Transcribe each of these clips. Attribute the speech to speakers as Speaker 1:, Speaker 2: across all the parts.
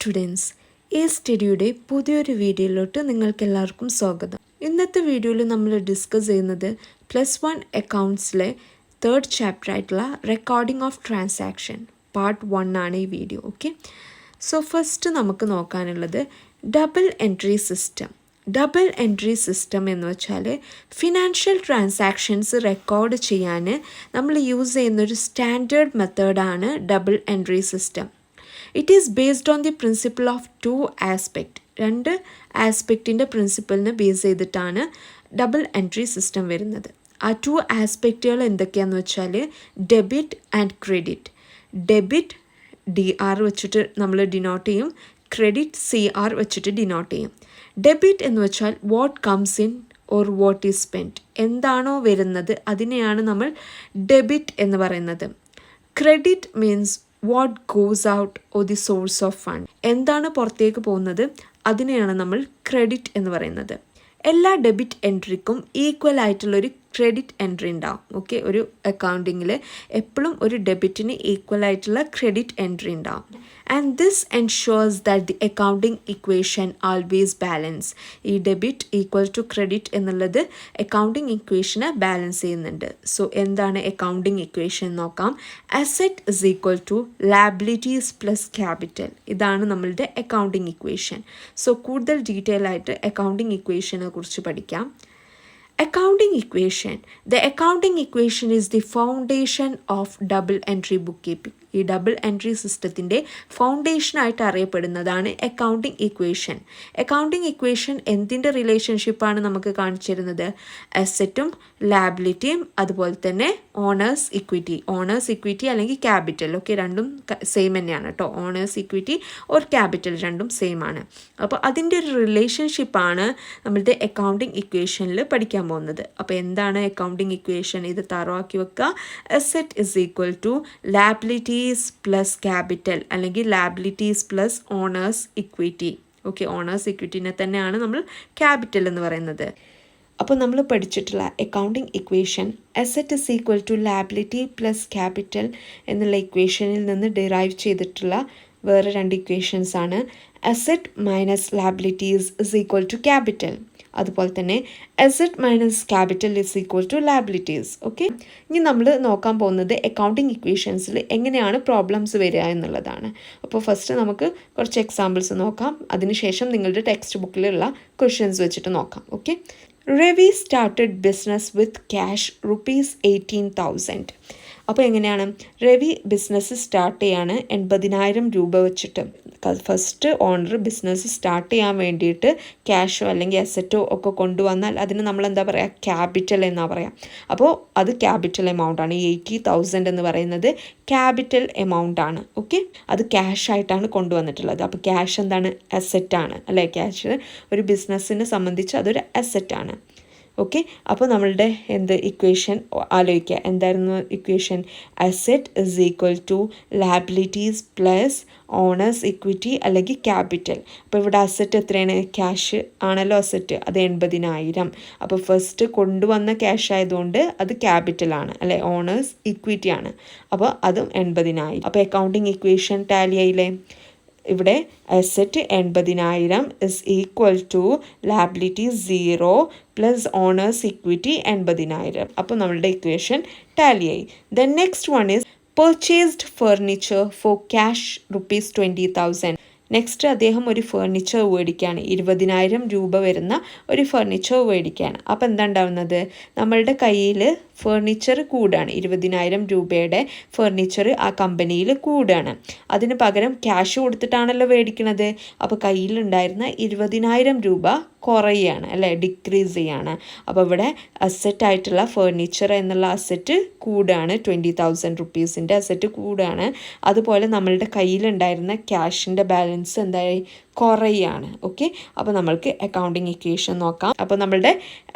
Speaker 1: Students, ഈ സ്റ്റഡിയുടെ പുതിയൊരു വീഡിയോയിലോട്ട് നിങ്ങൾക്കെല്ലാവർക്കും സ്വാഗതം. ഇന്നത്തെ വീഡിയോയിൽ നമ്മൾ ഡിസ്കസ് ചെയ്യുന്നത് +1 അക്കൗണ്ട്സിലെ 3rd ചാപ്റ്റർ ആയിട്ടുള്ള റെക്കോർഡിംഗ് ഓഫ് ട്രാൻസാക്ഷൻ പാർട്ട് 1 ആണ് ഈ വീഡിയോ. ഓക്കെ, സോ ഫസ്റ്റ് നമുക്ക് നോക്കാനുള്ളത് double entry system. Double entry system എന്ന് വെച്ചാൽ ഫിനാൻഷ്യൽ ട്രാൻസാക്ഷൻസ് റെക്കോർഡ് ചെയ്യാൻ നമ്മൾ യൂസ് ചെയ്യുന്നൊരു സ്റ്റാൻഡേർഡ് മെത്തേഡാണ് double entry system. It is based on the principle of 2 aspect. 2 ആസ്പെക്റ്റിൻ്റെ പ്രിൻസിപ്പിളിനെ ബേസ് ചെയ്തിട്ടാണ് ഡബിൾ എൻട്രി സിസ്റ്റം വരുന്നത്. ആ 2 ആസ്പെക്റ്റുകൾ എന്തൊക്കെയാണെന്ന് വെച്ചാൽ debit and credit. Debit DR വെച്ചിട്ട് നമ്മൾ ഡിനോട്ട് ചെയ്യും, ക്രെഡിറ്റ് CR വെച്ചിട്ട് ഡിനോട്ട് ചെയ്യും. ഡെബിറ്റ് എന്ന് വെച്ചാൽ what comes in or what is spent, എന്താണോ വരുന്നത് അതിനെയാണ് നമ്മൾ ഡെബിറ്റ് എന്ന് പറയുന്നത്. Credit means what goes out or the source of fund, എന്താണ് പുറത്തേക്ക് പോകുന്നത് അതിനെയാണ് നമ്മൾ ക്രെഡിറ്റ് എന്ന് പറയുന്നത്. എല്ലാ ഡെബിറ്റ് എൻട്രിക്കും ഈക്വൽ ആയിട്ടുള്ളൊരു ക്രെഡിറ്റ് എൻട്രി ഉണ്ടാവും. ഓക്കെ, ഒരു അക്കൗണ്ടിങ്ങിൽ എപ്പോഴും ഒരു ഡെബിറ്റിന് ഈക്വൽ ആയിട്ടുള്ള ക്രെഡിറ്റ് എൻട്രി ഉണ്ടാവും. And this ensures that the accounting equation always balance. ഈ ഡെബിറ്റ് ഈക്വൽ ടു ക്രെഡിറ്റ് എന്നുള്ളത് അക്കൗണ്ടിങ് ഇക്വേഷനെ ബാലൻസ് ചെയ്യുന്നുണ്ട്. സോ എന്താണ് അക്കൗണ്ടിങ് ഇക്വേഷൻ നോക്കാം. Asset is equal to liabilities plus capital. ഇതാണ് നമ്മളുടെ അക്കൗണ്ടിങ് ഇക്വേഷൻ. സോ കൂടുതൽ ഡീറ്റെയിൽ ആയിട്ട് അക്കൗണ്ടിങ് ഇക്വേഷനെ കുറിച്ച് പഠിക്കാം. Accounting equation. The accounting equation is the foundation of double entry bookkeeping. ഈ ഡബിൾ എൻട്രി സിസ്റ്റത്തിൻ്റെ ഫൗണ്ടേഷനായിട്ട് അറിയപ്പെടുന്നതാണ് അക്കൗണ്ടിങ് ഇക്വേഷൻ. അക്കൗണ്ടിങ് ഇക്വേഷൻ എന്തിൻ്റെ റിലേഷൻഷിപ്പാണ് നമുക്ക് കാണിച്ചു തരുന്നത്? അസറ്റും ലയബിലിറ്റിയും അതുപോലെ തന്നെ ഓണേഴ്സ് ഇക്വിറ്റി. ഓണേഴ്സ് ഇക്വിറ്റി അല്ലെങ്കിൽ ക്യാപിറ്റൽ, ഓക്കെ, രണ്ടും സെയിം തന്നെയാണ് കേട്ടോ. ഓണേഴ്സ് ഇക്വിറ്റി ഓർ ക്യാപിറ്റൽ രണ്ടും സെയിം ആണ്. അപ്പോൾ അതിൻ്റെ ഒരു റിലേഷൻഷിപ്പാണ് നമ്മളുടെ അക്കൗണ്ടിങ് ഇക്വേഷനിൽ പഠിക്കാൻ പോകുന്നത്. അപ്പോൾ എന്താണ് അക്കൗണ്ടിങ് ഇക്വേഷൻ? ഇത് തറവാക്കി വെക്കുക. Asset is equal to liability plus capital അല്ലെങ്കിൽ liabilities plus owner's equity. Okay, owner's ഇക്വിറ്റിനെ തന്നെയാണ് നമ്മൾ ക്യാപിറ്റൽ എന്ന് പറയുന്നത്. അപ്പോൾ നമ്മൾ പഠിച്ചിട്ടുള്ള accounting equation asset is equal to liability plus capital എന്നുള്ള ഇക്വേഷനിൽ നിന്ന് ഡിറൈവ് ചെയ്തിട്ടുള്ള വേറെ 2 ഇക്വേഷൻസ് ആണ്. Asset minus liabilities is equal to capital, അതുപോലെ തന്നെ asset minus capital is equal to liabilities. Okay, ഇനി നമ്മൾ നോക്കാൻ പോകുന്നത് അക്കൗണ്ടിങ് ഇക്വേഷൻസിൽ എങ്ങനെയാണ് പ്രോബ്ലംസ് വരിക എന്നുള്ളതാണ്. അപ്പോൾ ഫസ്റ്റ് നമുക്ക് കുറച്ച് എക്സാമ്പിൾസ് നോക്കാം, അതിനുശേഷം നിങ്ങളുടെ ടെക്സ്റ്റ് ബുക്കിലുള്ള ക്വസ്റ്റ്യൻസ് വെച്ചിട്ട് നോക്കാം. Okay, Ravi started business with cash ₹18,000. അപ്പോൾ എങ്ങനെയാണ് രവി ബിസിനസ് സ്റ്റാർട്ട് ചെയ്യാണ് 80,000 രൂപ വെച്ചിട്ട്. ഫസ്റ്റ് ഓണർ ബിസിനസ് സ്റ്റാർട്ട് ചെയ്യാൻ വേണ്ടിയിട്ട് ക്യാഷോ അല്ലെങ്കിൽ അസറ്റോ ഒക്കെ കൊണ്ടുവന്നാൽ അതിന് നമ്മൾ എന്താ പറയുക? ക്യാപിറ്റൽ എന്നാണ് പറയുക. അപ്പോൾ അത് ക്യാപിറ്റൽ എമൗണ്ട് ആണ്. 80,000 എന്ന് പറയുന്നത് ക്യാപിറ്റൽ എമൗണ്ട് ആണ്. ഓക്കെ, അത് ക്യാഷ് ആയിട്ടാണ് കൊണ്ടുവന്നിട്ടുള്ളത്. അപ്പോൾ ക്യാഷ് എന്താണ്? അസറ്റാണ് അല്ലേ? ക്യാഷ് ഒരു ബിസിനസ്സിനെ സംബന്ധിച്ച് അതൊരു അസറ്റാണ്. ഓക്കെ, അപ്പോൾ നമ്മളുടെ ഇക്വേഷൻ ആലോചിക്കുക. എന്തായിരുന്നു equation? Asset is equal to liabilities plus owner's equity അല്ലെങ്കിൽ ക്യാപിറ്റൽ. അപ്പോൾ ഇവിടെ അസറ്റ് എത്രയാണ്? ക്യാഷ് ആണല്ലോ അസറ്റ്, അത് 80,000. അപ്പോൾ ഫസ്റ്റ് കൊണ്ടുവന്ന ക്യാഷ് ആയതുകൊണ്ട് അത് ക്യാപിറ്റലാണ് അല്ലേ? ഓണേഴ്സ് ഇക്വിറ്റി ആണ്. അപ്പോൾ അതും 80,000. അപ്പോൾ അക്കൗണ്ടിങ് ഇക്വേഷൻ ടാലി ആയില്ലേ? ഇവിടെ asset 80,000 is equal to liability 0 plus owner's equity 80,000. അപ്പോൾ നമ്മളുടെ ഇക്വേഷൻ ടാലിയായി. Then next one is purchased furniture for cash ₹20,000. Next അദ്ദേഹം ഒരു ഫർണിച്ചർ മേടിക്കുകയാണ്. 20,000 രൂപ വരുന്ന ഒരു ഫർണിച്ചർ മേടിക്കുകയാണ്. അപ്പോൾ എന്താ ഉണ്ടാവുന്നത്? നമ്മളുടെ കയ്യിൽ ഫർണിച്ചർ കൂടുകയാണ്. 20,000 രൂപയുടെ ഫർണിച്ചർ ആ കമ്പനിയിൽ കൂടുകയാണ്. അതിന് പകരം ക്യാഷ് കൊടുത്തിട്ടാണല്ലോ മേടിക്കുന്നത്. അപ്പോൾ കയ്യിലുണ്ടായിരുന്ന 20,000 രൂപ കുറയുകയാണ് അല്ലേ? ഡിക്രീസ് ചെയ്യാണ്. അപ്പോൾ ഇവിടെ അസറ്റായിട്ടുള്ള ഫർണിച്ചർ എന്നുള്ള അസറ്റ് കൂടുകയാണ്. 20,000 റുപ്പീസിൻ്റെ അസറ്റ് കൂടുകയാണ്. അതുപോലെ നമ്മളുടെ കയ്യിലുണ്ടായിരുന്ന ക്യാഷിൻ്റെ ബാലൻസ് എന്തായി? കുറയാണ്. ഓക്കെ, അപ്പോൾ നമ്മൾക്ക് അക്കൗണ്ടിങ് ഇക്വേഷൻ നോക്കാം. അപ്പോൾ നമ്മളുടെ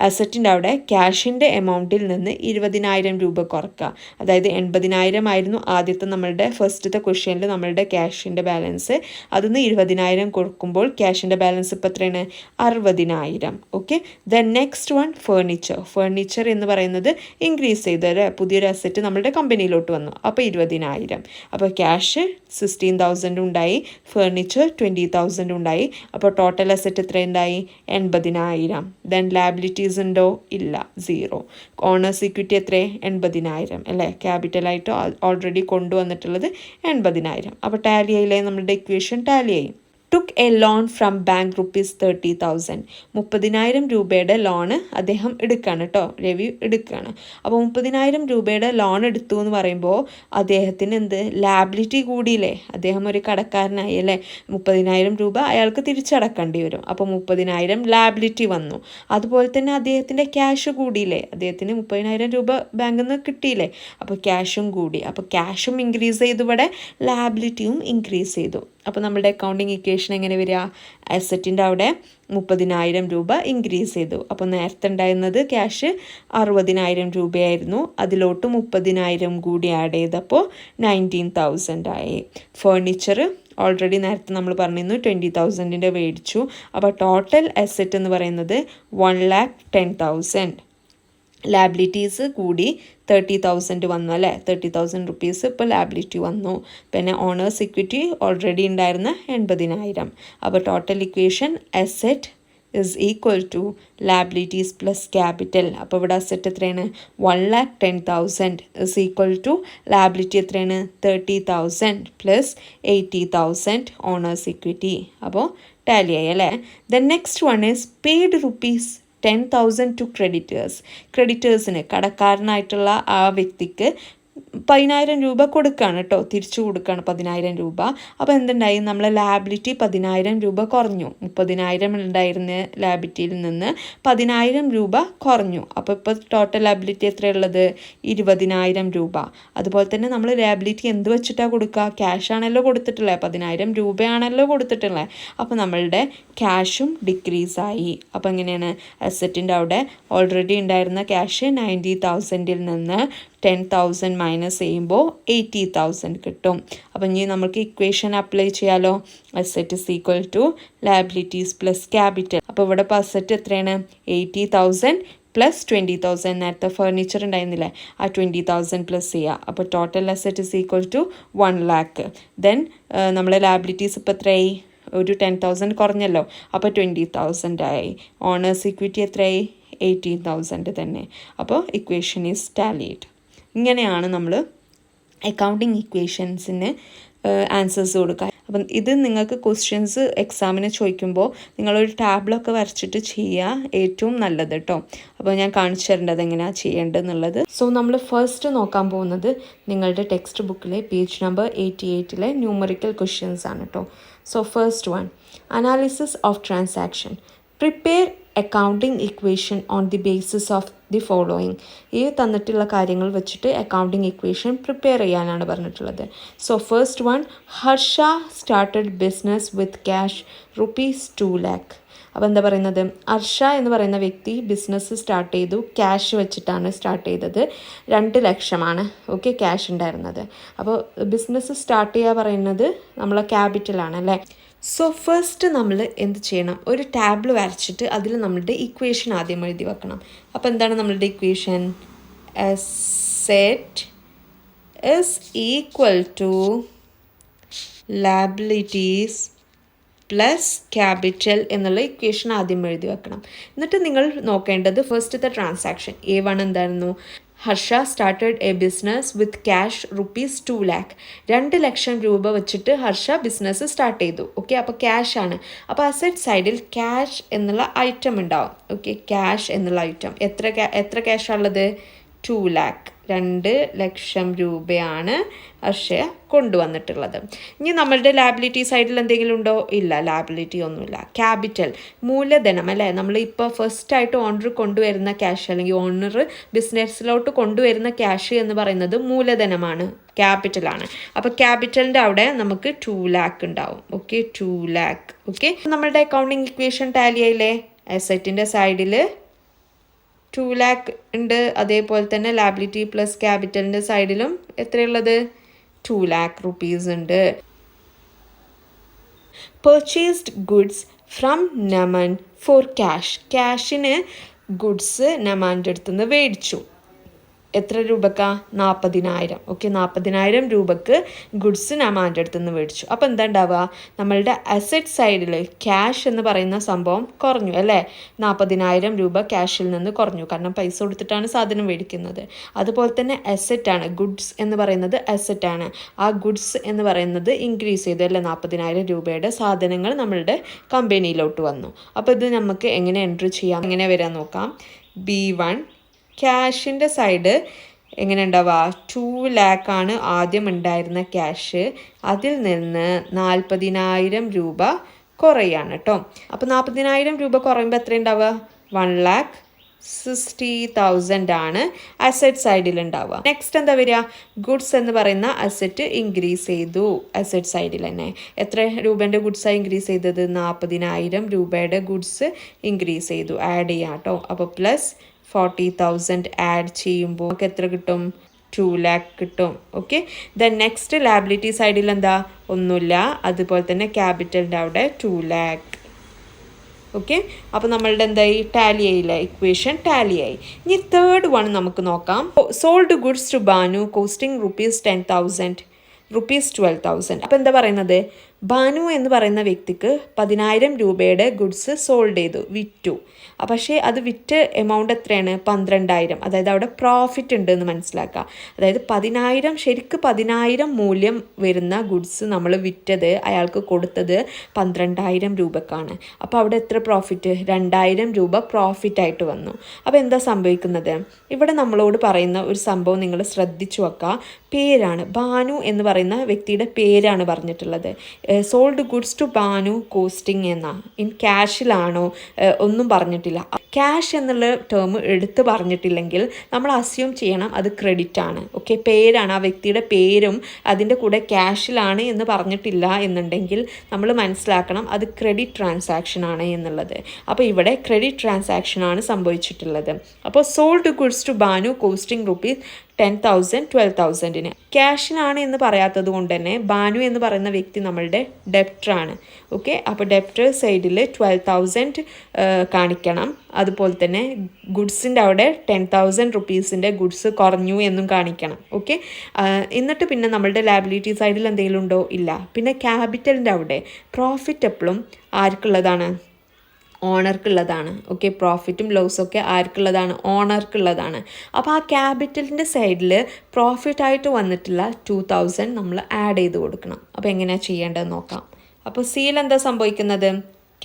Speaker 1: അസറ്റിൻ്റെ അവിടെ ക്യാഷിൻ്റെ എമൗണ്ടിൽ നിന്ന് 20,000 രൂപ കുറക്കുക. അതായത് 80,000 ആയിരുന്നു ആദ്യത്തെ നമ്മളുടെ ഫസ്റ്റത്തെ ക്വസ്റ്റ്യനിൽ നമ്മളുടെ ക്യാഷിൻ്റെ ബാലൻസ്. അതിൽ നിന്ന് 20,000 കൊടുക്കുമ്പോൾ ക്യാഷിൻ്റെ ബാലൻസ് ഇപ്പോൾ എത്രയാണ്? 60,000. Okay. Then next one furniture എന്ന് പറയുന്നത് ഇൻക്രീസ് ചെയ്ത് അല്ലേ, പുതിയൊരു അസറ്റ് നമ്മളുടെ കമ്പനിയിലോട്ട് വന്നു. അപ്പോൾ 20,000. അപ്പോൾ ക്യാഷ് 16,000 ഉണ്ടായി, ഫേർണിച്ചർ 20,000 ഉണ്ടായി. അപ്പോൾ ടോട്ടൽ അസറ്റ് എത്ര ഉണ്ടായി? 80,000. ദെൻ ലാബിലിറ്റീസ് ഉണ്ടോ? ഇല്ല, 0. ഓണേഴ്സ് ഇക്വിറ്റി എത്ര? 80,000 അല്ലേ. ക്യാപിറ്റലായിട്ട് ഓൾറെഡി കൊണ്ടുവന്നിട്ടുള്ളത് 80,000. അപ്പോൾ ടാലി ആയില്ലേ, നമ്മളുടെ ഇക്വേഷൻ ടാലി ആയി. Took A loan from bank ₹30,000. 30,000 രൂപയുടെ ലോണ് അദ്ദേഹം എടുക്കുകയാണ് കേട്ടോ, രവി എടുക്കുകയാണ്. അപ്പോൾ 30,000 രൂപയുടെ ലോൺ എടുത്തു എന്ന് പറയുമ്പോൾ അദ്ദേഹത്തിന് എന്ത് ലാബിലിറ്റി കൂടിയില്ലേ, അദ്ദേഹം ഒരു കടക്കാരനായി അല്ലേ. 30,000 രൂപ അയാൾക്ക് തിരിച്ചടക്കേണ്ടി വരും. അപ്പോൾ 30,000 ലാബിലിറ്റി വന്നു. അതുപോലെ തന്നെ അദ്ദേഹത്തിൻ്റെ ക്യാഷ് കൂടിയില്ലേ, അദ്ദേഹത്തിന് 30,000 രൂപ ബാങ്കിൽ നിന്ന് കിട്ടിയില്ലേ, അപ്പോൾ ക്യാഷും കൂടി. അപ്പോൾ ക്യാഷും ഇൻക്രീസ് ചെയ്തു, ഇവിടെ ലാബിലിറ്റിയും ഇൻക്രീസ് ചെയ്തു. അപ്പോൾ നമ്മുടെ അക്കൗണ്ടിങ് ഇക്വേഷൻ എങ്ങനെ വരിക? അസറ്റിൻ്റെ അവിടെ 30,000 രൂപ ഇൻക്രീസ് ചെയ്തു. അപ്പോൾ നേരത്തെ ഉണ്ടായിരുന്നത് ക്യാഷ് 60,000 രൂപയായിരുന്നു, അതിലോട്ട് 30,000 കൂടി ആഡ് ചെയ്തപ്പോൾ 19,000 ആയി. ഫേർണിച്ചർ ഓൾറെഡി നേരത്തെ നമ്മൾ പറഞ്ഞിരുന്നു 20,000 മേടിച്ചു. അപ്പോൾ ടോട്ടൽ അസറ്റ് എന്ന് പറയുന്നത് 1,10,000. ലാബിലിറ്റീസ് കൂടി 30,000 വന്നു അല്ലേ, 30,000 റുപ്പീസ് ഇപ്പോൾ ലാബിലിറ്റി വന്നു. പിന്നെ ഓണേഴ്സ് ഇക്വിറ്റി ഓൾറെഡി ഉണ്ടായിരുന്ന 80,000. അപ്പോൾ total equation asset is equal to liabilities plus capital. അപ്പോൾ ഇവിടെ അസറ്റ് എത്രയാണ്? 1,10,000 ഇസ് ഈക്വൽ ടു ലാബിലിറ്റി എത്രയാണ്? 30,000 പ്ലസ് 80,000 ഓണേഴ്സ് ഇക്വിറ്റി. അപ്പോൾ ടാലി ആയി അല്ലേ. Then next one is paid ₹10,000 to ക്രെഡിറ്റേഴ്സിന് കടക്കാരനായിട്ടുള്ള ആ വ്യക്തിക്ക് 10,000 രൂപ കൊടുക്കുകയാണ് കേട്ടോ, തിരിച്ചു കൊടുക്കുകയാണ് 10,000 രൂപ. അപ്പോൾ എന്തുണ്ടായി? നമ്മളെ ലാബിലിറ്റി 10,000 രൂപ കുറഞ്ഞു. 30,000 ഉണ്ടായിരുന്ന ലാബിലിറ്റിയിൽ നിന്ന് 10,000 രൂപ കുറഞ്ഞു. അപ്പോൾ ഇപ്പോൾ ടോട്ടൽ ലാബിലിറ്റി എത്രയുള്ളത്? 20,000 രൂപ. അതുപോലെ തന്നെ നമ്മൾ ലാബിലിറ്റി എന്ത് വെച്ചിട്ടാണ് കൊടുക്കുക? ക്യാഷ് ആണല്ലോ കൊടുത്തിട്ടുള്ളത്, 10,000 രൂപയാണല്ലോ കൊടുത്തിട്ടുള്ളത്. അപ്പോൾ നമ്മളുടെ ക്യാഷും ഡിക്രീസായി. അപ്പോൾ എങ്ങനെയാണ്? അസറ്റിൻ്റെ അവിടെ ഓൾറെഡി ഉണ്ടായിരുന്ന ക്യാഷ് 90,000-ൽ നിന്ന് 10,000 മൈനസ് ചെയ്യുമ്പോൾ 80,000 കിട്ടും. അപ്പം ഇനി നമുക്ക് ഇക്വേഷൻ അപ്ലൈ ചെയ്യാലോ. Asset is equal to liabilities plus capital. അപ്പോൾ ഇവിടെ ഇപ്പോൾ അസറ്റ് എത്രയാണ്? 80,000 പ്ലസ് 20,000. നേരത്തെ ഫർണിച്ചർ ഉണ്ടായിരുന്നില്ലേ, ആ 20,000 പ്ലസ് ചെയ്യുക. അപ്പോൾ total asset is equal to 1 lakh. Then നമ്മളെ ലാബിലിറ്റീസ് ഇപ്പോൾ എത്രയായി? ഒരു 10,000 കുറഞ്ഞല്ലോ, അപ്പോൾ 20,000 ആയി. ഓണേഴ്സ് ഇക്വിറ്റി എത്രയായി? 18,000 തന്നെ. അപ്പോൾ ഇക്വേഷൻ ഈസ് ടാലീഡ്. ഇങ്ങനെയാണ് നമ്മൾ അക്കൗണ്ടിങ് ഇക്വേഷൻസിന് ആൻസേഴ്സ് കൊടുക്കുക. അപ്പം ഇത് നിങ്ങൾക്ക് ക്വസ്റ്റ്യൻസ് എക്സാമിന് ചോദിക്കുമ്പോൾ നിങ്ങളൊരു ടാബിളൊക്കെ വരച്ചിട്ട് ചെയ്യുക, ഏറ്റവും നല്ലത് കേട്ടോ. അപ്പോൾ ഞാൻ കാണിച്ചു തരേണ്ടത് എങ്ങനെയാണ് ചെയ്യേണ്ടതെന്നുള്ളത്. സോ നമ്മൾ ഫസ്റ്റ് നോക്കാൻ പോകുന്നത് നിങ്ങളുടെ ടെക്സ്റ്റ് ബുക്കിലെ പേജ് നമ്പർ 88-ലെ ന്യൂമറിക്കൽ ക്വസ്റ്റ്യൻസ് ആണ് കേട്ടോ. So first one, analysis of transaction. Prepare accounting equation on the basis of the following. ഈ തന്നിട്ടുള്ള കാര്യങ്ങൾ വെച്ചിട്ട് അക്കൗണ്ടിങ് ഇക്വേഷൻ പ്രിപ്പയർ ചെയ്യാനാണ് പറഞ്ഞിട്ടുള്ളത്. So first one, Harsha started business with cash ₹2 lakh. അപ്പോൾ എന്താ പറയുന്നത്? ഹർഷ എന്ന് പറയുന്ന വ്യക്തി ബിസിനസ് സ്റ്റാർട്ട് ചെയ്തു, ക്യാഷ് വെച്ചിട്ടാണ് സ്റ്റാർട്ട് ചെയ്തത്. 2 ലക്ഷമാണ് ഓക്കെ ക്യാഷ് ഉണ്ടായിരുന്നത്. അപ്പോൾ ബിസിനസ് സ്റ്റാർട്ട് ചെയ്യുക പറയുന്നത് നമ്മളെ ക്യാപിറ്റലാണ് അല്ലേ. സോ ഫസ്റ്റ് നമ്മൾ എന്ത് ചെയ്യണം? ഒരു ടാബിൾ വരച്ചിട്ട് അതിൽ നമ്മളുടെ ഇക്വേഷൻ ആദ്യം എഴുതി വെക്കണം. അപ്പോൾ എന്താണ് നമ്മളുടെ equation? Asset is equal to liabilities plus capital എന്നുള്ള ഇക്വേഷൻ ആദ്യം എഴുതി വെക്കണം. എന്നിട്ട് നിങ്ങൾ നോക്കേണ്ടത് ഫസ്റ്റത്തെ ട്രാൻസാക്ഷൻ A1 എന്തായിരുന്നു? Harsha started a business with cash ₹2 lakh. 2 ലക്ഷം രൂപ വെച്ചിട്ട് ഹർഷ ബിസിനസ് സ്റ്റാർട്ട് ചെയ്തു. ഓക്കെ, അപ്പോൾ ക്യാഷ് ആണ്. അപ്പോൾ അസറ്റ് സൈഡിൽ ക്യാഷ് എന്നുള്ള ഐറ്റം ഉണ്ടാവും. ഓക്കെ, ക്യാഷ് എന്നുള്ള ഐറ്റം എത്ര ക്യാഷാണുള്ളത്? 2 lakh. 2 ലക്ഷം രൂപയാണ് അക്ഷയ കൊണ്ടുവന്നിട്ടുള്ളത്. ഇനി നമ്മളുടെ ലാബിലിറ്റി സൈഡിൽ എന്തെങ്കിലും ഉണ്ടോ? ഇല്ല, ലാബിലിറ്റി ഒന്നുമില്ല. ക്യാപിറ്റൽ മൂലധനം അല്ലേ, നമ്മൾ ഇപ്പോൾ ഫസ്റ്റായിട്ട് ഓണർ കൊണ്ടുവരുന്ന ക്യാഷ് അല്ലെങ്കിൽ ഓണർ ബിസിനസ്സിലോട്ട് കൊണ്ടുവരുന്ന ക്യാഷ് എന്ന് പറയുന്നത് മൂലധനമാണ്, ക്യാപിറ്റലാണ്. അപ്പോൾ ക്യാപിറ്റലിൻ്റെ അവിടെ നമുക്ക് 2 lakh ഉണ്ടാവും. Okay, 2 lakh. ഓക്കെ, നമ്മളുടെ അക്കൗണ്ടിങ് ഇക്വേഷൻ ടാലി ആയില്ലേ. അസറ്റിൻ്റെ സൈഡിൽ 2 lakh ഉണ്ട്. അതേപോലെ തന്നെ ലാബിലിറ്റി പ്ലസ് ക്യാപിറ്റലിൻ്റെ സൈഡിലും എത്രയുള്ളത് 2 lakh rupees ഉണ്ട്. Purchased goods from Naman for cash. ക്യാഷിന് ഗുഡ്സ് നമാൻ്റെ അടുത്തുനിന്ന് മേടിച്ചു. എത്ര രൂപക്കാ 40,000. ഓക്കെ, 40,000 രൂപക്ക് ഗുഡ്സ് നമാൻ്റെ അടുത്ത് നിന്ന് മേടിച്ചു. അപ്പോൾ എന്താ ഉണ്ടാവുക, നമ്മളുടെ അസറ്റ് സൈഡിൽ ക്യാഷ് എന്ന് പറയുന്ന സംഭവം കുറഞ്ഞു അല്ലേ. 40,000 രൂപ ക്യാഷിൽ നിന്ന് കുറഞ്ഞു, കാരണം പൈസ കൊടുത്തിട്ടാണ് സാധനം മേടിക്കുന്നത്. അതുപോലെ തന്നെ അസറ്റാണ്, ഗുഡ്സ് എന്ന് പറയുന്നത് അസറ്റാണ്. ആ ഗുഡ്സ് എന്ന് പറയുന്നത് ഇൻക്രീസ് ചെയ്തു അല്ലേ. 40,000 രൂപയുടെ സാധനങ്ങൾ നമ്മളുടെ കമ്പനിയിലോട്ട് വന്നു. അപ്പോൾ ഇത് നമുക്ക് എങ്ങനെ എൻട്രി ചെയ്യാം, എങ്ങനെ വരാൻ നോക്കാം. B1 ക്യാഷിൻ്റെ സൈഡ് എങ്ങനെ ഉണ്ടാവുക, 2 lakh ആണ് ആദ്യം ഉണ്ടായിരുന്ന ക്യാഷ്. അതിൽ നിന്ന് 40,000 രൂപ കുറയാണ് കേട്ടോ. അപ്പോൾ 40,000 രൂപ കുറയുമ്പോൾ എത്ര ഉണ്ടാവുക, 1,60,000 ആണ് അസറ്റ് സൈഡിൽ ഉണ്ടാവുക. നെക്സ്റ്റ് എന്താ വരിക, ഗുഡ്സ് എന്ന് പറയുന്ന അസറ്റ് ഇൻക്രീസ് ചെയ്തു അസറ്റ് സൈഡിൽ തന്നെ. എത്ര രൂപേൻ്റെ ഗുഡ്സാണ് ഇൻക്രീസ് ചെയ്തത്, 40,000 രൂപയുടെ ഗുഡ്സ് ഇൻക്രീസ് ചെയ്തു. ആഡ് ചെയ്യാം കേട്ടോ. അപ്പോൾ പ്ലസ് 40,000 ആഡ് ചെയ്യുമ്പോൾ നമുക്ക് എത്ര കിട്ടും, 2 lakh കിട്ടും. ഓക്കെ, ദെൻ നെക്സ്റ്റ് ലാബിലിറ്റി സൈഡിൽ എന്താ, ഒന്നുമില്ല. അതുപോലെ തന്നെ ക്യാപിറ്റലിൻ്റെ അവിടെ 2 lakh. ഓക്കെ, അപ്പോൾ നമ്മളുടെ എന്തായി, ടാലി ആയില്ല, ഇക്വേഷൻ ടാലി ആയി. ഇനി തേർഡ് വൺ നമുക്ക് നോക്കാം. Sold goods to Banu costing ₹10,000 ₹12,000. അപ്പോൾ എന്താ പറയുന്നത്, ബാനു എന്ന് പറയുന്ന വ്യക്തിക്ക് 10,000 രൂപയുടെ ഗുഡ്സ് സോൾഡ് ചെയ്തു, വിറ്റു. പക്ഷേ അത് വിറ്റ് എമൗണ്ട് എത്രയാണ്, 12,000. അതായത് അവിടെ പ്രോഫിറ്റ് ഉണ്ട് എന്ന് മനസ്സിലാക്കുക. അതായത് 10,000 ശരിക്ക് 10,000 മൂല്യം വരുന്ന ഗുഡ്സ് നമ്മൾ വിറ്റത്, അയാൾക്ക് കൊടുത്തത് 12,000 രൂപക്കാണ്. അപ്പോൾ അവിടെ എത്ര പ്രോഫിറ്റ്, 2,000 രൂപ പ്രോഫിറ്റായിട്ട് വന്നു. അപ്പോൾ എന്താ സംഭവിക്കുന്നത്, ഇവിടെ നമ്മളോട് പറയുന്ന ഒരു സംഭവം നിങ്ങൾ ശ്രദ്ധിച്ചു വെക്കുക. പേരാണ്, ബാനു എന്ന് പറയുന്ന വ്യക്തിയുടെ പേരാണ് പറഞ്ഞിട്ടുള്ളത്. Sold goods to Banu costing എന്നാ. ഇൻ ക്യാഷിലാണോ ഒന്നും പറഞ്ഞിട്ടില്ല. ക്യാഷ് എന്നുള്ള ടേം എടുത്ത് പറഞ്ഞിട്ടില്ലെങ്കിൽ നമ്മൾ അസ്യൂം ചെയ്യണം അത് ക്രെഡിറ്റ് ആണ്. ഓക്കെ, പേരാണ്, ആ വ്യക്തിയുടെ പേരും അതിൻ്റെ കൂടെ ക്യാഷിലാണ് എന്ന് പറഞ്ഞിട്ടില്ല എന്നുണ്ടെങ്കിൽ നമ്മൾ മനസ്സിലാക്കണം അത് ക്രെഡിറ്റ് ട്രാൻസാക്ഷൻ ആണ് എന്നുള്ളത്. അപ്പോൾ ഇവിടെ ക്രെഡിറ്റ് ട്രാൻസാക്ഷൻ ആണ് സംഭവിച്ചിട്ടുള്ളത്. അപ്പോൾ sold goods to Banu costing ₹10,000 12,000. ക്യാഷിനാണ് എന്ന് പറയാത്തത് കൊണ്ട് തന്നെ ബാനു എന്ന് പറയുന്ന വ്യക്തി നമ്മളുടെ ഡെപ്റ്ററാണ്. ഓക്കെ, അപ്പോൾ ഡെപ്റ്റർ സൈഡിൽ 12,000 കാണിക്കണം. അതുപോലെ തന്നെ ഗുഡ്സിൻ്റെ അവിടെ 10,000 റുപ്പീസിൻ്റെ ഗുഡ്സ് കുറഞ്ഞു എന്നും കാണിക്കണം. ഓക്കെ, എന്നിട്ട് പിന്നെ നമ്മളുടെ ലാബിലിറ്റി സൈഡിൽ എന്തെങ്കിലും ഉണ്ടോ, ഇല്ല. പിന്നെ ക്യാപിറ്റലിൻ്റെ അവിടെ പ്രോഫിറ്റ് എപ്പോഴും ആർക്കുള്ളതാണ്, ഓണർക്കുള്ളതാണ്. ഓക്കെ, പ്രോഫിറ്റും ലോസൊക്കെ ആർക്കുള്ളതാണ്, ഓണർക്കുള്ളതാണ്. അപ്പോൾ ആ ക്യാപിറ്റലിൻ്റെ സൈഡിൽ പ്രോഫിറ്റായിട്ട് വന്നിട്ടുള്ള 2,000 നമ്മൾ ആഡ് ചെയ്ത് കൊടുക്കണം. അപ്പോൾ എങ്ങനെയാണ് ചെയ്യേണ്ടതെന്ന് നോക്കാം. അപ്പോൾ സിയിൽ എന്താ സംഭവിക്കുന്നത്,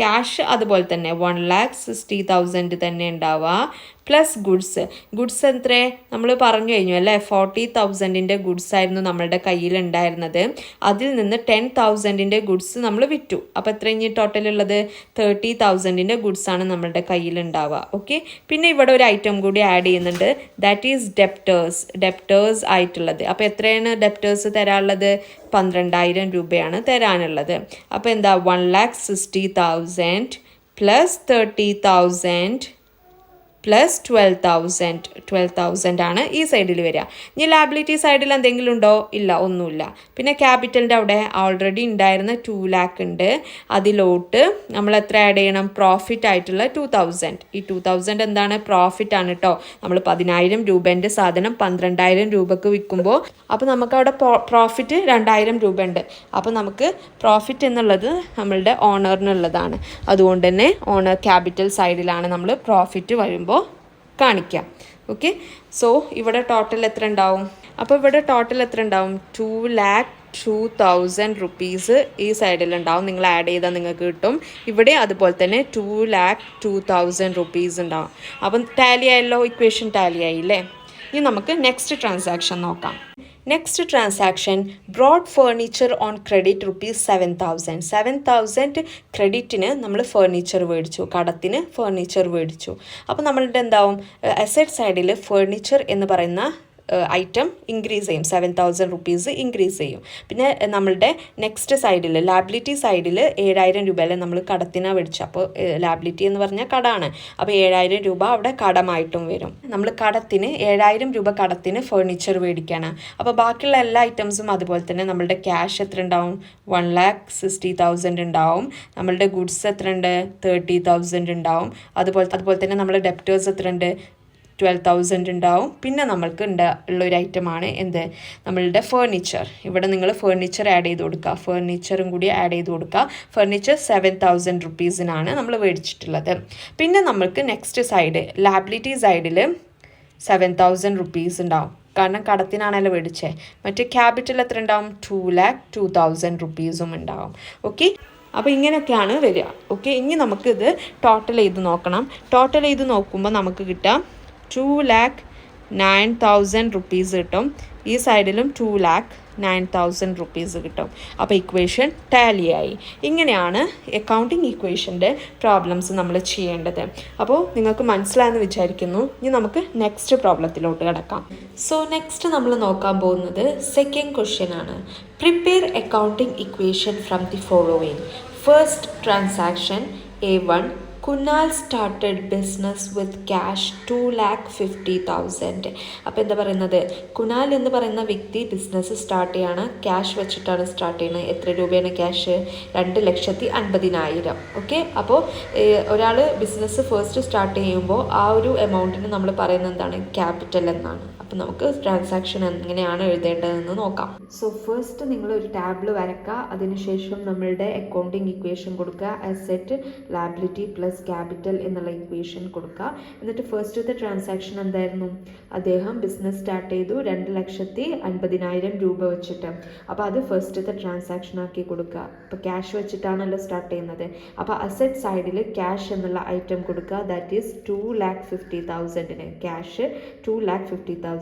Speaker 1: ക്യാഷ് അതുപോലെ തന്നെ 1,60,000 തന്നെ ഉണ്ടാവുക, പ്ലസ് ഗുഡ്സ് എത്രേ നമ്മൾ പറഞ്ഞു കഴിഞ്ഞു അല്ലേ. 40,000 ഗുഡ്സ് ആയിരുന്നു നമ്മളുടെ കയ്യിലുണ്ടായിരുന്നത്. അതിൽ നിന്ന് 10,000 ഗുഡ്സ് നമ്മൾ വിറ്റു. അപ്പോൾ എത്ര ഇനി ടോട്ടൽ ഉള്ളത്, 30,000 ഗുഡ്സ് ആണ് നമ്മളുടെ കയ്യിലുണ്ടാവുക. ഓക്കെ, പിന്നെ ഇവിടെ ഒരു ഐറ്റം കൂടി ആഡ് ചെയ്യുന്നുണ്ട്, ദാറ്റ് ഈസ് ഡെപ്റ്റേഴ്സ് ആയിട്ടുള്ളത്. അപ്പോൾ എത്രയാണ് ഡെപ്റ്റേഴ്സ് തരാനുള്ളത്, 12,000 രൂപയാണ് തരാനുള്ളത്. അപ്പോൾ എന്താ, 1,60,000 പ്ലസ് 30,000 പ്ലസ് 12,000 ആണ് ഈ സൈഡിൽ വരിക. ഇനി ലാബിലിറ്റി സൈഡിൽ എന്തെങ്കിലും ഉണ്ടോ, ഇല്ല, ഒന്നുമില്ല. പിന്നെ ക്യാപിറ്റലിൻ്റെ അവിടെ ഓൾറെഡി ഉണ്ടായിരുന്ന 2 lakh ഉണ്ട്. അതിലോട്ട് നമ്മൾ എത്ര ആഡ് ചെയ്യണം, പ്രോഫിറ്റ് ആയിട്ടുള്ള 2,000. ഈ 2,000 എന്താണ്, പ്രോഫിറ്റ് ആണ് കേട്ടോ. നമ്മൾ 10,000 രൂപേൻ്റെ സാധനം 12,000 രൂപക്ക് വിൽക്കുമ്പോൾ അപ്പോൾ നമുക്ക് അവിടെ പ്രോഫിറ്റ് 2,000 രൂപ ഉണ്ട്. അപ്പോൾ നമുക്ക് പ്രോഫിറ്റ് എന്നുള്ളത് നമ്മളുടെ ഓണറിനുള്ളതാണ്. അതുകൊണ്ട് തന്നെ ഓണർ ക്യാപിറ്റൽ സൈഡിലാണ് നമ്മൾ പ്രോഫിറ്റ് വരുമ്പോൾ കാണിക്കാം. ഓക്കെ, സോ ഇവിടെ ടോട്ടൽ എത്ര ഉണ്ടാവും, അപ്പോൾ ഇവിടെ ടോട്ടൽ എത്ര ഉണ്ടാവും, 2,02,000 റുപ്പീസ് ഈ സൈഡിലുണ്ടാവും. നിങ്ങൾ ആഡ് ചെയ്താൽ നിങ്ങൾക്ക് കിട്ടും. ഇവിടെ അതുപോലെ തന്നെ 2,02,000 റുപ്പീസ് ഉണ്ടാവും. അപ്പം ടാലി ആയല്ലോ, ഇക്വേഷൻ ടാലി ആയില്ലേ. ഇനി നമുക്ക് നെക്സ്റ്റ് ട്രാൻസാക്ഷൻ നോക്കാം. Next transaction bought furniture on credit ₹7,000. 7,000 ക്രെഡിറ്റിന് നമ്മൾ ഫേർണിച്ചർ മേടിച്ചു, കടത്തിന് ഫേർണിച്ചർ മേടിച്ചു. അപ്പോൾ നമ്മളുടെ എന്താവും, അസറ്റ് സൈഡിൽ ഫേർണിച്ചർ എന്ന് പറയുന്ന ഐറ്റം ഇൻക്രീസ് ചെയ്യും, 7,000 റുപ്പീസ് ഇൻക്രീസ് ചെയ്യും. പിന്നെ നമ്മളുടെ നെക്സ്റ്റ് സൈഡിൽ ലാബിലിറ്റി സൈഡിൽ 7,000 രൂപയല്ലേ നമ്മൾ കടത്തിനാണ് മേടിച്ചത്. അപ്പോൾ ലാബിലിറ്റി എന്ന് പറഞ്ഞാൽ കടമാണ്. അപ്പോൾ 7,000 രൂപ അവിടെ കടമായിട്ടും വരും. നമ്മൾ കടത്തിന് 7,000 രൂപ കടത്തിന് ഫേർണിച്ചർ മേടിക്കുകയാണ്. അപ്പോൾ ബാക്കിയുള്ള എല്ലാ ഐറ്റംസും അതുപോലെ തന്നെ നമ്മളുടെ ക്യാഷ് എത്ര ഉണ്ടാവും, 1,60,000 ഉണ്ടാവും. നമ്മളുടെ ഗുഡ്സ് എത്ര ഉണ്ട്, 30,000 ഉണ്ടാവും. അതുപോലെ തന്നെ നമ്മുടെ ഡെപ്റ്റേഴ്സ് എത്ര ഉണ്ട്, 12,000 ഉണ്ടാവും. പിന്നെ നമ്മൾക്ക് ഉള്ളൊരു ഐറ്റമാണ് എന്ത്, നമ്മളുടെ ഫേർണിച്ചർ. ഇവിടെ നിങ്ങൾ ഫേർണിച്ചർ ആഡ് ചെയ്ത് കൊടുക്കുക, ഫേർണിച്ചറും കൂടി ആഡ് ചെയ്ത് കൊടുക്കുക. ഫേർണിച്ചർ 7,000 റുപ്പീസിനാണ് നമ്മൾ മേടിച്ചിട്ടുള്ളത്. പിന്നെ നമ്മൾക്ക് നെക്സ്റ്റ് സൈഡ് ലാബിലിറ്റി സൈഡിൽ 7,000 റുപ്പീസ് ഉണ്ടാവും, കാരണം കടത്തിനാണല്ലോ മേടിച്ചത്. മറ്റേ ക്യാപിറ്റൽ എത്ര ഉണ്ടാവും, 2,02,000 റുപ്പീസും ഉണ്ടാവും. ഓക്കെ, അപ്പോൾ ഇങ്ങനെയൊക്കെയാണ് വരിക. ഓക്കെ, ഇനി നമുക്കിത് ടോട്ടൽ ചെയ്ത് നോക്കണം. ടോട്ടൽ ചെയ്ത് നോക്കുമ്പോൾ നമുക്ക് കിട്ടാം 2,09,000 റുപ്പീസ് കിട്ടും. ഈ സൈഡിലും 2,09,000 റുപ്പീസ് കിട്ടും. അപ്പോൾ ഇക്വേഷൻ ടാലിയായി. ഇങ്ങനെയാണ് അക്കൗണ്ടിങ് ഇക്വേഷൻ്റെ പ്രോബ്ലംസ് നമ്മൾ ചെയ്യേണ്ടത്. അപ്പോൾ നിങ്ങൾക്ക് മനസ്സിലായെന്ന് വിചാരിക്കുന്നു. ഇനി നമുക്ക് നെക്സ്റ്റ് പ്രോബ്ലത്തിലോട്ട് കിടക്കാം. സോ നെക്സ്റ്റ് നമ്മൾ നോക്കാൻ പോകുന്നത് സെക്കൻഡ് ക്വസ്റ്റ്യൻ ആണ്. Prepare accounting equation from the following. First transaction A1, Kunal started business with cash 2,50,000. അപ്പോൾ എന്താ പറയുന്നത്, കുനാൽ എന്ന് പറയുന്ന വ്യക്തി ബിസിനസ് സ്റ്റാർട്ട് ചെയ്യാണ്, ക്യാഷ് വെച്ചിട്ടാണ് സ്റ്റാർട്ട് ചെയ്യുന്നത്. എത്ര രൂപയാണ് ക്യാഷ്, 2,50,000. ഓക്കെ, അപ്പോൾ ഒരാൾ ബിസിനസ് ഫസ്റ്റ് സ്റ്റാർട്ട് ചെയ്യുമ്പോൾ ആ ഒരു എമൗണ്ടിന് നമ്മൾ പറയുന്നത് എന്താണ്, ക്യാപിറ്റൽ എന്നാണ്. അപ്പോൾ നമുക്ക് ട്രാൻസാക്ഷൻ എങ്ങനെയാണ് എഴുതേണ്ടതെന്ന് നോക്കാം. സോ ഫസ്റ്റ് നിങ്ങൾ ഒരു ടാബിൾ വരക്കുക. അതിനുശേഷം നമ്മളുടെ അക്കൗണ്ടിങ് ഇക്വേഷൻ കൊടുക്കുക, അസെറ്റ് ലാബിലിറ്റി പ്ലസ് ക്യാപിറ്റൽ എന്നുള്ള ഇക്വേഷൻ കൊടുക്കുക. എന്നിട്ട് ഫസ്റ്റത്തെ ട്രാൻസാക്ഷൻ എന്തായിരുന്നു, അദ്ദേഹം ബിസിനസ് സ്റ്റാർട്ട് ചെയ്തു 2,50,000 രൂപ വെച്ചിട്ട്. അപ്പോൾ അത് ഫസ്റ്റത്തെ ട്രാൻസാക്ഷൻ ആക്കി കൊടുക്കുക. അപ്പോൾ ക്യാഷ് വെച്ചിട്ടാണല്ലോ സ്റ്റാർട്ട് ചെയ്യുന്നത്. അപ്പോൾ അസെറ്റ് സൈഡിൽ ക്യാഷ് എന്നുള്ള ഐറ്റം കൊടുക്കുക. That is 2,50,000. Cash 2,50,000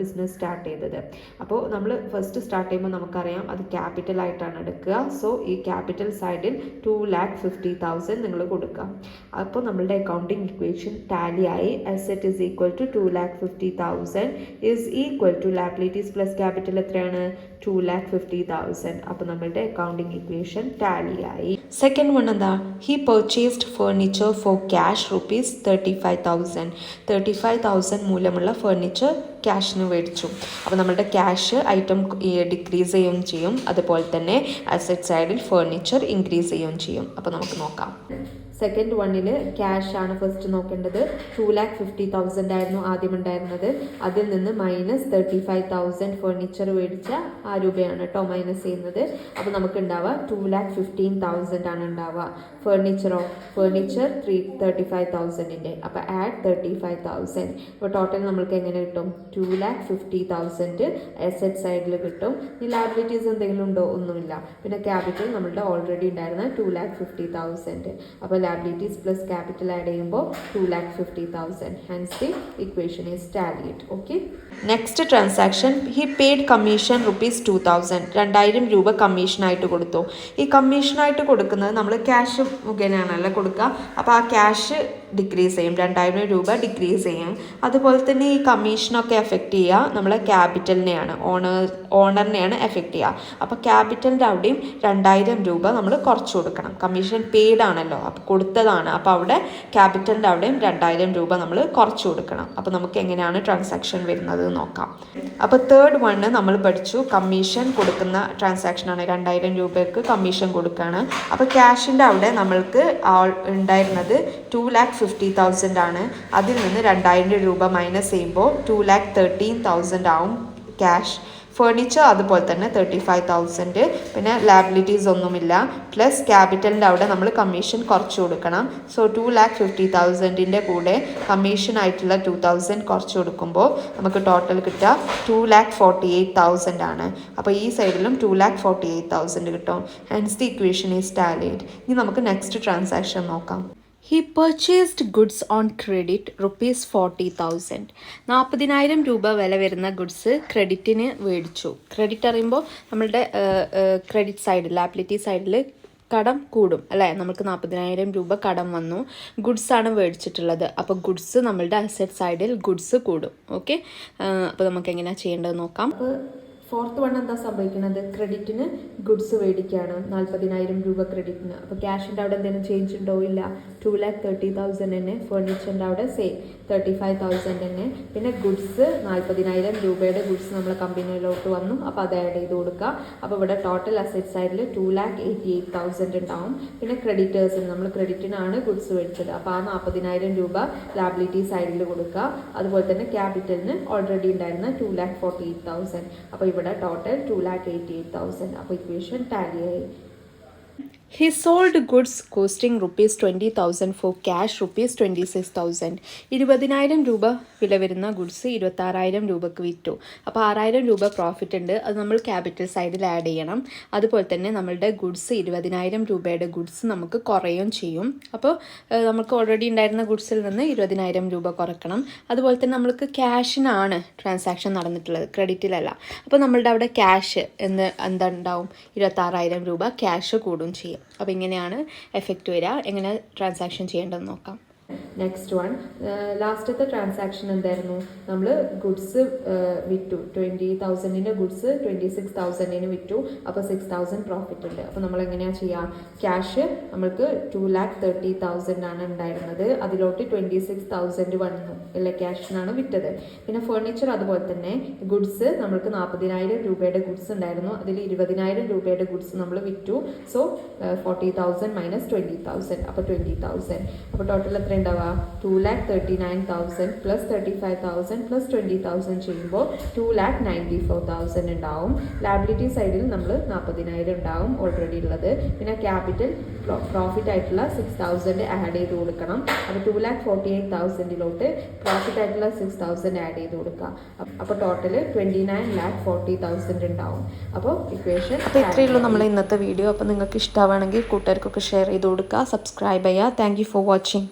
Speaker 1: business start ചെയ്തത്. അപ്പോൾ നമ്മൾ ഫസ്റ്റ് സ്റ്റാർട്ട് ചെയ്യുമ്പോൾ നമുക്കറിയാം അത് ക്യാപിറ്റൽ ആയിട്ടാണ് എടുക്കുക. സോ ഈ ക്യാപിറ്റൽ സൈഡിൽ 2,50,000 നിങ്ങൾ കൊടുക്കുക. അപ്പോൾ നമ്മളുടെ അക്കൗണ്ടിങ് ഇക്വേഷൻ ടാലി ആയി. Asset is equal to 2,50,000 is equal to liabilities plus capital എത്രയാണ്, 2,50,000. അപ്പോൾ നമ്മളുടെ അക്കൗണ്ടിങ് ഇക്വേഷൻ ടാലി ആയി. സെക്കൻഡ് വൺ എന്താ, he purchased furniture for cash ₹35,000. 35,000 മൂല്യമുള്ള ഫേർണിച്ചർ ക്യാഷിന് മേടിച്ചു. അപ്പോൾ നമ്മളുടെ ക്യാഷ് ഐറ്റം ഡിക്രീസ് ചെയ്യുകയും ചെയ്യും, അതുപോലെ തന്നെ അസെറ്റ് സൈഡിൽ ഫേർണിച്ചർ ഇൻക്രീസ് ചെയ്യുകയും ചെയ്യും. അപ്പോൾ നമുക്ക് നോക്കാം. സെക്കൻഡ് വണ്ണിൽ ക്യാഷ് ആണ് ഫസ്റ്റ് നോക്കേണ്ടത്. 2,50,000 ആയിരുന്നു ആദ്യം ഉണ്ടായിരുന്നത്. അതിൽ നിന്ന് മൈനസ് 35,000 ഫേർണിച്ചർ മേടിച്ച ആ രൂപയാണ് കേട്ടോ മൈനസ് ചെയ്യുന്നത്. അപ്പോൾ നമുക്ക് ഉണ്ടാവുക 2,15,000 ആണ് ഉണ്ടാവുക. ഫേർണിച്ചർ 35,000. അപ്പോൾ ആഡ് 35,000. അപ്പോൾ ടോട്ടൽ നമ്മൾക്ക് എങ്ങനെ കിട്ടും, 2,50,000 അസെറ്റ് സൈഡിൽ കിട്ടും. ഈ ലാബിലിറ്റീസ് എന്തെങ്കിലും ഉണ്ടോ, ഒന്നുമില്ല. പിന്നെ ക്യാപിറ്റൽ നമ്മളുടെ ഓൾറെഡി ഉണ്ടായിരുന്ന 2,50,000. അപ്പോൾ liabilities plus capital add ചെയ്യുമ്പോൾ 2,50,000. Hence the equation is tallied. Okay. Next transaction, he paid commission ₹2,000. 2,000 രൂപ കമ്മീഷനായിട്ട് കൊടുത്തു. ഈ കമ്മീഷനായിട്ട് കൊടുക്കുന്നത് നമ്മൾ ക്യാഷ് മുഖേനയാണല്ലോ കൊടുക്കുക. അപ്പോൾ ആ ക്യാഷ് ഡിക്രീസ് ചെയ്യും, 2,000 രൂപ ഡിക്രീസ് ചെയ്യും. അതുപോലെ തന്നെ ഈ കമ്മീഷനൊക്കെ എഫക്റ്റ് ചെയ്യുക നമ്മളെ ക്യാപിറ്റലിനെയാണ്, ഓണറിനെയാണ് എഫക്റ്റ് ചെയ്യുക. അപ്പോൾ ക്യാപിറ്റലിൻ്റെ അവിടെയും 2,000 രൂപ നമ്മൾ കുറച്ച് കൊടുക്കണം. കമ്മീഷൻ പെയ്ഡ് ആണല്ലോ, അപ്പോൾ കൊടുത്തതാണ്. അപ്പോൾ അവിടെ ക്യാപിറ്റലിൻ്റെ അവിടെയും 2,000 രൂപ നമ്മൾ കുറച്ച് കൊടുക്കണം. അപ്പോൾ നമുക്ക് എങ്ങനെയാണ് ട്രാൻസാക്ഷൻ വരുന്നത് നോക്കാം. അപ്പോൾ തേർഡ് വണ്ണ് നമ്മൾ പഠിച്ചു, കമ്മീഷൻ കൊടുക്കുന്ന ട്രാൻസാക്ഷനാണ്. 2,000 രൂപയ്ക്ക് കമ്മീഷൻ കൊടുക്കുകയാണ്. അപ്പോൾ ക്യാഷിൻ്റെ അവിടെ നമ്മൾക്ക് ഉണ്ടായിരുന്നത് 2,50,000 ആണ്. അതിൽ നിന്ന് 2,000 രൂപ മൈനസ് ചെയ്യുമ്പോൾ 2,13,000 ആവും ക്യാഷ്. ഫേർണിച്ചർ അതുപോലെ തന്നെ 35,000. പിന്നെ ലാബിലിറ്റീസ് ഒന്നുമില്ല. പ്ലസ് ക്യാപിറ്റലിൻ്റെ അവിടെ നമ്മൾ കമ്മീഷൻ കുറച്ച് കൊടുക്കണം. സോ 2,50,000 കൂടെ കമ്മീഷൻ ആയിട്ടുള്ള 2,000 കുറച്ച് കൊടുക്കുമ്പോൾ നമുക്ക് ടോട്ടൽ കിട്ടുക 2,48,000 ആണ്. അപ്പോൾ ഈ സൈഡിലും 2,48,000 കിട്ടും. Hence the equation is tallied. ഇനി നമുക്ക് നെക്സ്റ്റ് ട്രാൻസാക്ഷൻ നോക്കാം. He purchased goods on credit ₹40,000. 40,000 രൂപ വില വരുന്ന ഗുഡ്സ് ക്രെഡിറ്റിന് മേടിച്ചു. ക്രെഡിറ്റ് അറിയുമ്പോൾ നമ്മളുടെ ക്രെഡിറ്റ് സൈഡിൽ ലാബിലിറ്റി സൈഡിൽ കടം കൂടും അല്ലേ. നമുക്ക് 40,000 രൂപ കടം വന്നു, ഗുഡ്സാണ് മേടിച്ചിട്ടുള്ളത്. അപ്പോൾ ഗുഡ്സ് നമ്മളുടെ അസറ്റ് സൈഡിൽ ഗുഡ്സ് കൂടും. ഓക്കെ, അപ്പോൾ നമുക്ക് എങ്ങനെയാണ് ചെയ്യേണ്ടത് നോക്കാം. അപ്പോൾ ഫോർത്ത് വൺ എന്താ സംഭവിക്കുന്നത്, ക്രെഡിറ്റിന് ഗുഡ്സ് മേടിക്കുകയാണ് 40,000 രൂപ ക്രെഡിറ്റിന്. അപ്പോൾ ക്യാഷിൻ്റെ അവിടെ എന്തെങ്കിലും ചേഞ്ച് ഉണ്ടോ? ഇല്ല. 2,30,000 തന്നെ. ഫേർണിച്ചറിൻ്റെ അവിടെ സെയിം 35,000 തന്നെ. പിന്നെ ഗുഡ്സ് 40,000 രൂപയുടെ ഗുഡ്സ് നമ്മൾ കമ്പനിയിലോട്ട് വന്നു, അപ്പോൾ അത് ആഡ് ചെയ്ത് കൊടുക്കുക. അപ്പോൾ ഇവിടെ ടോട്ടൽ അസറ്റ് സൈഡിൽ 2,88,000 ഉണ്ടാവും. പിന്നെ ക്രെഡിറ്റേഴ്സിന് നമ്മൾ ക്രെഡിറ്റിനാണ് ഗുഡ്സ് മേടിച്ചത്, അപ്പോൾ ആ 40,000 രൂപ ലാബിലിറ്റി സൈഡിൽ കൊടുക്കുക. അതുപോലെ തന്നെ ക്യാപിറ്റലിന് ഓൾറെഡി ഉണ്ടായിരുന്ന 2,48,000. അപ്പോൾ ഇവിടെ ടോട്ടൽ 2,88,000. അപ്പോൾ ഇക്വേഷൻ ടാലി ആയി. He sold goods costing ₹20,000 for cash ₹26,000. 20,000 രൂപ വില വരുന്ന ഗുഡ്സ് 26,000 രൂപക്ക് വിറ്റു. അപ്പോൾ 6,000 രൂപ പ്രോഫിറ്റ് ഉണ്ട്, അത് നമ്മൾ ക്യാപിറ്റൽ സൈഡിൽ ആഡ് ചെയ്യണം. അതുപോലെ തന്നെ നമ്മളുടെ ഗുഡ്സ് 20,000 രൂപയുടെ ഗുഡ്സ് നമുക്ക് കുറയും ചെയ്യും. അപ്പോൾ നമുക്ക് ഓൾറെഡി ഉണ്ടായിരുന്ന ഗുഡ്സിൽ നിന്ന് 20,000 രൂപ കുറക്കണം. അതുപോലെ തന്നെ നമ്മൾക്ക് ക്യാഷിനാണ് ട്രാൻസാക്ഷൻ നടന്നിട്ടുള്ളത്, ക്രെഡിറ്റിലല്ല. അപ്പോൾ നമ്മളുടെ അവിടെ ക്യാഷ് എന്താ ഉണ്ടാവും, 26,000 രൂപ ക്യാഷ് കൂടും ചെയ്യും. അപ്പോൾ ഇങ്ങനെയാണ് എഫക്റ്റ് വരിക. എങ്ങനെ ട്രാൻസാക്ഷൻ ചെയ്യേണ്ടതെന്ന് നോക്കാം. നെക്സ്റ്റ് വൺ, ലാസ്റ്റത്തെ ട്രാൻസാക്ഷൻ എന്തായിരുന്നു, നമ്മൾ ഗുഡ്സ് വിറ്റു. 20,000 ഗുഡ്സ് 26,000 വിറ്റു. അപ്പോൾ 6,000 പ്രോഫിറ്റ് ഉണ്ട്. അപ്പോൾ നമ്മൾ എങ്ങനെയാണ് ചെയ്യുക, ക്യാഷ് നമ്മൾക്ക് 2,30,000 ആണ് ഉണ്ടായിരുന്നത്, അതിലോട്ട് 26,000 വന്നു അല്ലെ, ക്യാഷിനാണ് വിറ്റത്. പിന്നെ ഫേർണിച്ചർ അതുപോലെ തന്നെ ഗുഡ്സ് നമ്മൾക്ക് 40,000 രൂപയുടെ ഗുഡ്സ് ഉണ്ടായിരുന്നു, അതിൽ 20,000 രൂപയുടെ ഗുഡ്സ് നമ്മൾ വിറ്റു. സോ 40,000 മൈനസ് 20,000, അപ്പോൾ 20,000. അപ്പോൾ ടോട്ടൽ എത്ര ഉണ്ടാവുക, 2,39,000 പ്ലസ് 35,000 പ്ലസ് 20,000 ചെയ്യുമ്പോൾ 2,94,000 ഉണ്ടാവും. ലാബിലിറ്റി സൈഡിൽ നമ്മൾ 40,000 ഉണ്ടാവും ഓൾറെഡി ഉള്ളത്. പിന്നെ ക്യാപിറ്റൽ പ്രോഫിറ്റ് ആയിട്ടുള്ള 6,000 ആഡ് ചെയ്ത് കൊടുക്കണം. അപ്പോൾ 2,48,000 പ്രോഫിറ്റ് ആയിട്ടുള്ള 6,000 ആഡ് ചെയ്ത് കൊടുക്കുക. അപ്പോൾ ടോട്ടൽ 29,40,000 ഉണ്ടാവും. അപ്പോൾ ഇക്വേഷൻ ഇത്രയേ ഉള്ളൂ നമ്മൾ ഇന്നത്തെ വീഡിയോ. അപ്പോൾ നിങ്ങൾക്ക് ഇഷ്ടമാണെങ്കിൽ കൂട്ടുകാർക്കൊക്കെ ഷെയർ ചെയ്ത് കൊടുക്കുക, സബ്സ്ക്രൈബ് ചെയ്യുക. Thank you for watching.